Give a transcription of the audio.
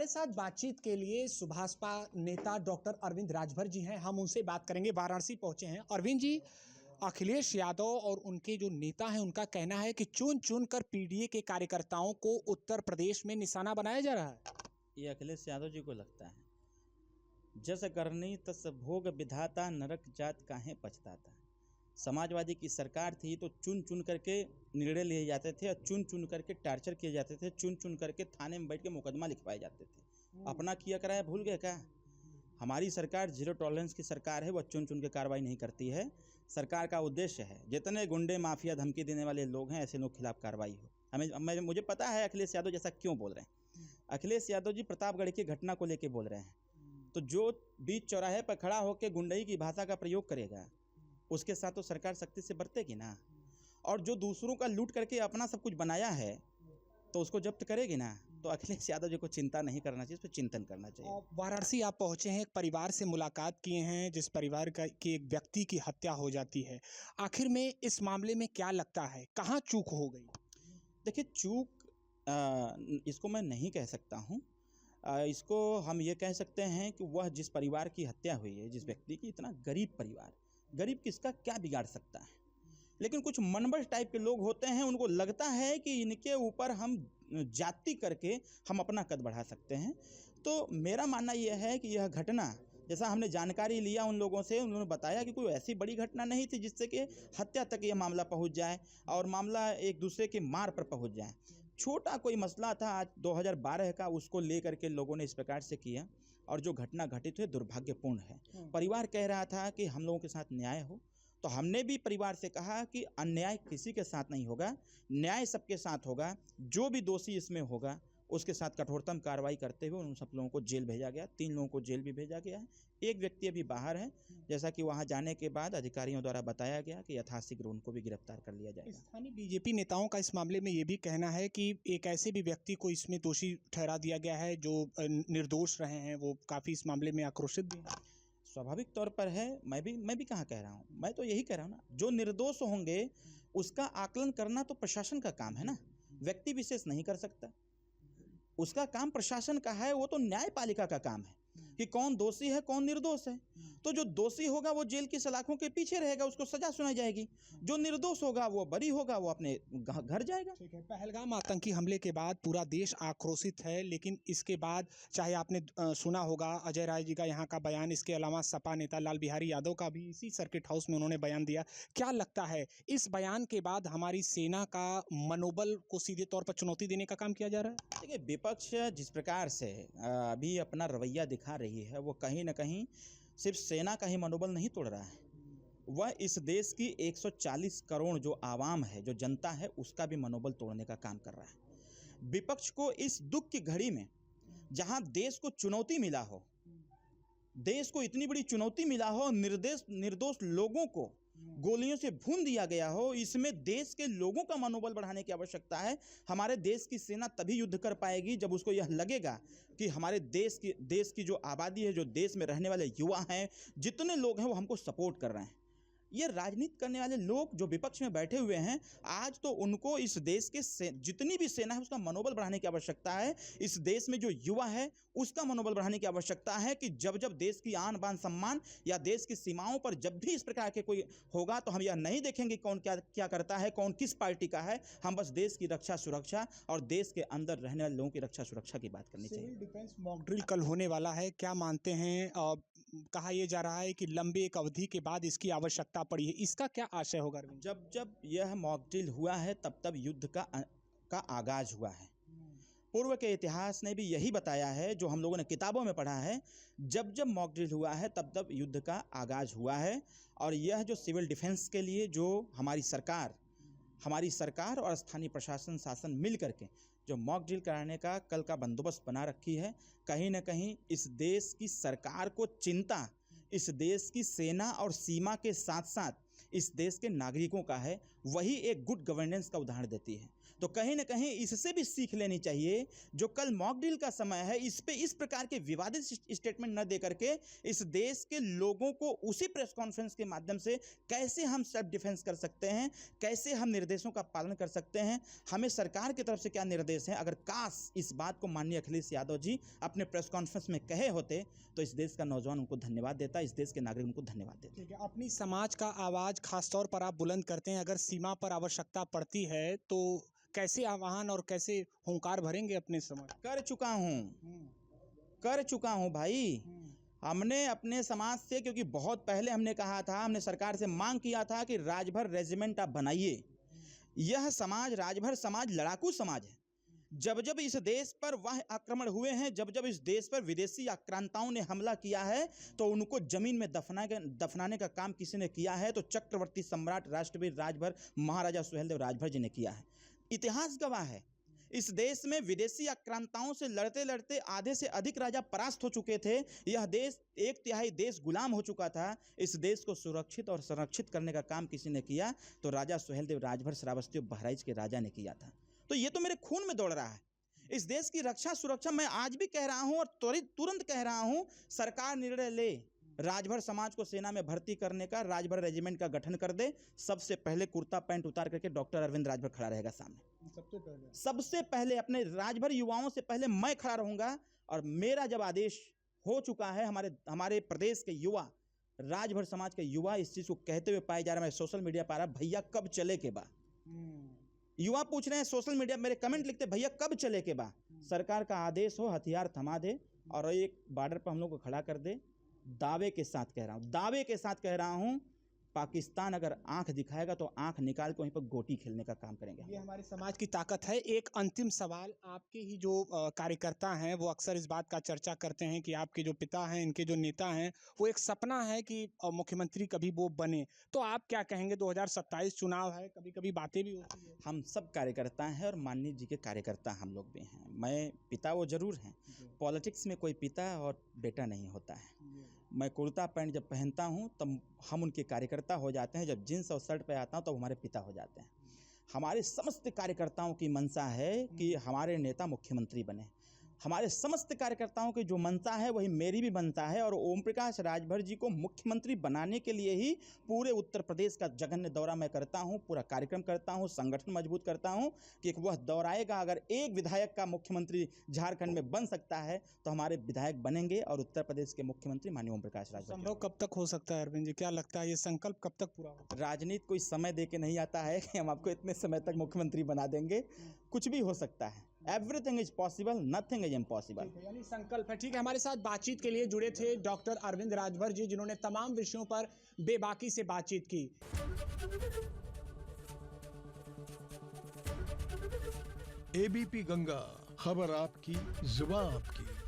हमारे साथ बातचीत के लिए सुभाषपा नेता डॉक्टर अरविंद राजभर जी हैं। हम उनसे बात करेंगे। वाराणसी पहुंचे हैं अरविंद जी। अखिलेश यादव और उनके जो नेता हैं उनका कहना है कि चुन चुन कर पीडीए के कार्यकर्ताओं को उत्तर प्रदेश में निशाना बनाया जा रहा है। ये अखिलेश यादव जी को लगता है। जस करनी तस भोग विधाता, नरक जात काहे पछताता। समाजवादी की सरकार थी तो चुन चुन करके निर्णय लिए जाते थे और चुन चुन करके टार्चर किए जाते थे, चुन चुन करके थाने में बैठ के मुकदमा लिखवाए जाते थे। अपना किया कराया भूल गए क्या? हमारी सरकार जीरो टॉलरेंस की सरकार है, वह चुन चुन के कार्रवाई नहीं करती है। सरकार का उद्देश्य है जितने गुंडे माफिया धमकी देने वाले लोग हैं ऐसे लोग खिलाफ कार्रवाई हो। मुझे पता है अखिलेश यादव जैसा क्यों बोल रहे हैं। अखिलेश यादव जी प्रतापगढ़ की घटना को लेकर बोल रहे हैं, तो जो बीच चौराहे पर खड़ा होकर गुंडई की भाषा का प्रयोग करेगा उसके साथ तो सरकार सख्ती से बरतेगी ना। और जो दूसरों का लूट करके अपना सब कुछ बनाया है तो उसको जब्त करेगी ना। तो अखिलेश यादव जी को चिंता नहीं करना चाहिए, इस पर चिंतन करना चाहिए। वाराणसी आप पहुंचे हैं, एक परिवार से मुलाकात किए हैं जिस परिवार का कि एक व्यक्ति की हत्या हो जाती है। आखिर में इस मामले में क्या लगता है, कहाँ चूक हो गई? देखिए, चूक इसको मैं नहीं कह सकता हूँ। इसको हम ये कह सकते हैं कि वह जिस परिवार की हत्या हुई है, जिस व्यक्ति की, इतना गरीब परिवार, गरीब किसका क्या बिगाड़ सकता है। लेकिन कुछ मनबस टाइप के लोग होते हैं, उनको लगता है कि इनके ऊपर हम जाति करके हम अपना कद बढ़ा सकते हैं। तो मेरा मानना यह है कि यह घटना, जैसा हमने जानकारी लिया उन लोगों से, उन्होंने बताया कि कोई ऐसी बड़ी घटना नहीं थी जिससे कि हत्या तक यह मामला पहुंच जाए और मामला एक दूसरे के मार पर पहुंच जाए। छोटा कोई मसला था आज 2012 का, उसको लेकर के लोगों ने इस प्रकार से किया और जो घटना घटित हुई दुर्भाग्यपूर्ण है। परिवार कह रहा था कि हम लोगों के साथ न्याय हो, तो हमने भी परिवार से कहा कि अन्याय किसी के साथ नहीं होगा, न्याय सबके साथ होगा। जो भी दोषी इसमें होगा उसके साथ कठोरतम कार्रवाई करते हुए उन सब लोगों को जेल भेजा गया। 3 लोगों को जेल भी भेजा गया है। एक व्यक्ति अभी बाहर है, जैसा कि वहां जाने के बाद अधिकारियों द्वारा बताया गया कि यथाशीघ्र उनको भी गिरफ्तार कर लिया जाएगा। स्थानीय बीजेपी नेताओं का इस मामले में ये भी कहना है कि एक ऐसे भी व्यक्ति को इसमें दोषी ठहरा दिया गया है जो निर्दोष रहे हैं, वो काफ़ी इस मामले में आक्रोशित भी हैं। स्वाभाविक तौर पर है। मैं भी कहाँ कह रहा हूँ, मैं तो यही कह रहा हूँ ना, जो निर्दोष होंगे उसका आकलन करना तो प्रशासन का काम है ना, व्यक्ति विशेष नहीं कर सकता। उसका काम प्रशासन का है, वो तो न्यायपालिका का काम है कि कौन दोषी है कौन निर्दोष है। तो जो दोषी होगा वो जेल की सलाखों के पीछे रहेगा, उसको सजा सुनाई जाएगी। जो निर्दोष होगा वो बरी होगा, वो अपने घर जाएगा। ठीक है। पहलगाम आतंकी हमले के बाद पूरा देश आक्रोशित है, लेकिन इसके बाद चाहे आपने सुना होगा अजय राय जी का यहाँ का बयान, इसके अलावा सपा नेता लाल बिहारी यादव का भी इसी सर्किट हाउस में उन्होंने बयान दिया। क्या लगता है इस बयान के बाद हमारी सेना का मनोबल को सीधे तौर पर चुनौती देने का काम किया जा रहा है? देखिए, विपक्ष जिस प्रकार से अभी अपना रवैया दिखा रही है वो कहीं ना कहीं सिर्फ सेना का ही मनोबल नहीं तोड़ रहा है, वह इस देश की 140 करोड़ जो आवाम है, जो जनता है, उसका भी मनोबल तोड़ने का काम कर रहा है। विपक्ष को इस दुख की घड़ी में, जहां देश को चुनौती मिला हो, देश को इतनी बड़ी चुनौती मिला हो, निर्दोष लोगों को गोलियों से भून दिया गया हो, इसमें देश के लोगों का मनोबल बढ़ाने की आवश्यकता है। हमारे देश की सेना तभी युद्ध कर पाएगी जब उसको यह लगेगा कि हमारे देश की जो आबादी है, जो देश में रहने वाले युवा हैं, जितने लोग हैं वो हमको सपोर्ट कर रहे हैं। ये राजनीति करने वाले लोग जो विपक्ष में बैठे हुए हैं, आज तो उनको इस देश के जितनी भी सेना है उसका मनोबल बढ़ाने की आवश्यकता है। इस देश में जो युवा है उसका मनोबल बढ़ाने की आवश्यकता है कि जब जब देश की आन बान सम्मान या देश की सीमाओं पर जब भी इस प्रकार के कोई होगा तो हम यह नहीं देखेंगे कौन क्या करता है, कौन किस पार्टी का है। हम बस देश की रक्षा सुरक्षा और देश के अंदर रहने वाले लोगों की रक्षा सुरक्षा की बात करनी चाहिए। सिविल डिफेंस मॉक ड्रिल कल होने वाला है, क्या मानते हैं? कहा यह जा रहा है कि लंबी एक अवधि के बाद इसकी आवश्यकता पड़ी है, इसका क्या आशय होगा? जब जब यह मॉक ड्रिल हुआ है तब तब युद्ध का आगाज हुआ है। पूर्व के इतिहास ने भी यही बताया है, जो हम लोगों ने किताबों में पढ़ा है, जब जब मॉक ड्रिल हुआ है तब तब युद्ध का आगाज हुआ है। और यह जो सिविल डिफेंस के लिए जो हमारी सरकार और स्थानीय प्रशासन शासन मिल करके जो मॉक ड्रिल कराने का कल का बंदोबस्त बना रखी है, कहीं ना कहीं इस देश की सरकार को चिंता इस देश की सेना और सीमा के साथ साथ इस देश के नागरिकों का है, वही एक गुड गवर्नेंस का उदाहरण देती है। तो कहीं ना कहीं इससे भी सीख लेनी चाहिए। जो कल मॉक ड्रिल का समय है, इस पे इस प्रकार के विवादित स्टेटमेंट न दे करके इस देश के लोगों को उसी प्रेस कॉन्फ्रेंस के माध्यम से कैसे हम सेल्फ डिफेंस कर सकते हैं, कैसे हम निर्देशों का पालन कर सकते हैं, हमें सरकार की तरफ से क्या निर्देश हैं, अगर काश इस बात को माननीय अखिलेश यादव जी अपने प्रेस कॉन्फ्रेंस में कहे होते तो इस देश का नौजवान उनको धन्यवाद देता, इस देश के नागरिक उनको धन्यवाद देते। ठीक है, अपनी समाज का आवाज़ खासतौर पर आप बुलंद करते हैं। अगर सीमा पर आवश्यकता पड़ती है तो कैसे आह्वान और कैसे हुंकार भरेंगे अपने समाज? कर चुका हूं भाई। हमने अपने समाज से, क्योंकि बहुत पहले हमने कहा था, हमने सरकार से मांग किया था कि राजभर रेजिमेंट आप बनाइए। यह समाज, राजभर समाज लड़ाकू समाज है। जब जब इस देश पर वह आक्रमण हुए हैं, जब जब इस देश पर विदेशी आक्रांताओं ने हमला किया है, तो उनको जमीन में दफनाने का काम किसी ने किया है तो चक्रवर्ती सम्राट राष्ट्रवीर राजभर महाराजा सुहेलदेव राजभर जी ने किया है। इतिहास गवाह है। इस देश में विदेशी आक्रांताओं से लड़ते लड़ते आधे से अधिक राजा परास्त हो चुके थे। यह देश 1/3 देश गुलाम हो चुका था। इस देश को सुरक्षित और संरक्षित करने का काम किसी ने किया तो राजा सुहेलदेव राजभर श्रावस्ती और बहराइच के राजा ने किया था। तो ये तो मेरे खून में दौड़ रहा है। इस देश की रक्षा सुरक्षा मैं आज भी कह रहा हूं और तुरंत कह रहा हूं, सरकार निर्णय ले, राजभर समाज को सेना में भर्ती करने का, राजभर रेजिमेंट का गठन कर दे। सबसे पहले कुर्ता पैंट उतार करके डॉक्टर अरविंद राजभर खड़ा रहेगा सामने। सबसे पहले अपने राजभर युवाओं से पहले मैं खड़ा रहूंगा। और मेरा जब आदेश हो चुका है, हमारे प्रदेश के युवा, राजभर समाज के युवा इस चीज को कहते हुए पाए जा रहे हैं। मैं सोशल मीडिया पर आ रहा, भैया कब चले के बा? युवा पूछ रहे हैं सोशल मीडिया, मेरे कमेंट लिखते, भैया कब चले के बा? सरकार का आदेश हो, हथियार थमा दे और एक बॉर्डर पर हम लोग को खड़ा कर दे। दावे के साथ कह रहा हूं, पाकिस्तान अगर आंख दिखाएगा तो आंख निकाल के वहीं पर गोटी खेलने का काम करेंगे। ये हमारे समाज की ताकत है। एक अंतिम सवाल, आपके ही जो कार्यकर्ता हैं वो अक्सर इस बात का चर्चा करते हैं कि आपके जो पिता हैं, इनके जो नेता हैं, वो एक सपना है कि मुख्यमंत्री कभी वो बने। तो आप क्या कहेंगे? 2027 चुनाव है, कभी कभी बातें भी होती है। हम सब कार्यकर्ता हैं और माननीय जी के कार्यकर्ता हम लोग भी हैं। मैं पिता वो जरूर हैं, पॉलिटिक्स में कोई पिता और बेटा नहीं होता है। मैं कुर्ता पैंट जब पहनता हूं तब हम उनके कार्यकर्ता हो जाते हैं, जब जींस और शर्ट पे आता हूं तब हमारे पिता हो जाते हैं। हमारे समस्त कार्यकर्ताओं की मंशा है कि हमारे नेता मुख्यमंत्री बने। हमारे समस्त कार्यकर्ताओं की जो मंशा है वही मेरी भी मंशा है। और ओम प्रकाश राजभर जी को मुख्यमंत्री बनाने के लिए ही पूरे उत्तर प्रदेश का जघन्य दौरा मैं करता हूं, पूरा कार्यक्रम करता हूं, संगठन मजबूत करता हूं कि वह दौड़ाएगा। अगर एक विधायक का मुख्यमंत्री झारखंड में बन सकता है तो हमारे विधायक बनेंगे और उत्तर प्रदेश के मुख्यमंत्री माननीय ओम प्रकाश राजभर। संभव कब तक हो सकता है अरविंद जी? क्या लगता है ये संकल्प कब तक पूरा होगा? राजनीति कोई समय दे के नहीं आता है कि हम आपको इतने समय तक मुख्यमंत्री बना देंगे। कुछ भी हो सकता है। Everything is possible, nothing is impossible. यानी संकल्प है। ठीक है, हमारे साथ बातचीत के लिए जुड़े थे डॉक्टर अरविंद राजभर जी, जिन्होंने तमाम विषयों पर बेबाकी से बातचीत की। एबीपी गंगा, खबर आपकी, जुबान आपकी।